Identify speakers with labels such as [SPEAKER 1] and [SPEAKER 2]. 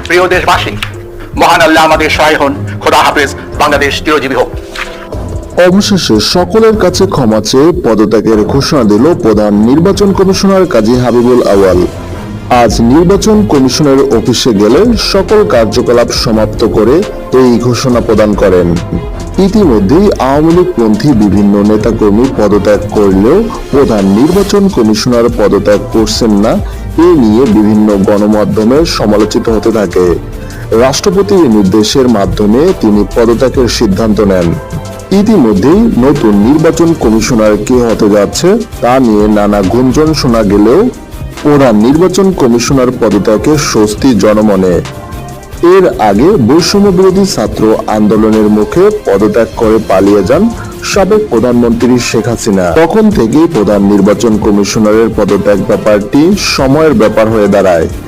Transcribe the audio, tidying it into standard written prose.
[SPEAKER 1] প্রিয় দেশবাসী, মহান আল্লাহ আমাদের সহায় হন। খোদা হাফেজ। বাংলাদেশ চিরজীবী হোক।
[SPEAKER 2] অবশেষে সকলের কাছে ক্ষমা চেয়ে পদত্যাগের ঘোষণা দিল প্রধান নির্বাচন কমিশনার কাজী হাবিবুল আউয়াল। আজ নির্বাচন কমিশনের অফিসে গেলে সকল কার্যকলাপ সমাপ্ত করে এই ঘোষণা প্রদান করেন। ইতিমধ্যেই আওয়ামী লীগপন্থী বিভিন্ন নেতাকর্মী পদত্যাগ করলেও প্রধান নির্বাচন কমিশনার পদত্যাগ করছেন না, এ নিয়ে বিভিন্ন গণমাধ্যমে সমালোচিত হতে থাকে। রাষ্ট্রপতির নির্দেশের মাধ্যমে তিনি পদত্যাগের সিদ্ধান্ত নেন। ইতিমধ্যেই নতুন নির্বাচন কমিশনার কে হতে যাচ্ছে তা নিয়ে নানা গুঞ্জন শোনা গেলেও প্রধান নির্বাচন কমিশনার পদত্যাগে স্বস্তি জনমনে। এর আগে বৈষম্য বিরোধী ছাত্র আন্দোলনের মুখে পদত্যাগ করে পালিয়ে যান সাবেক প্রধানমন্ত্রী শেখ হাসিনা। তখন থেকেই প্রধান নির্বাচন কমিশনারের পদত্যাগ ব্যাপারটি সময়ের ব্যাপার হয়ে দাঁড়ায়।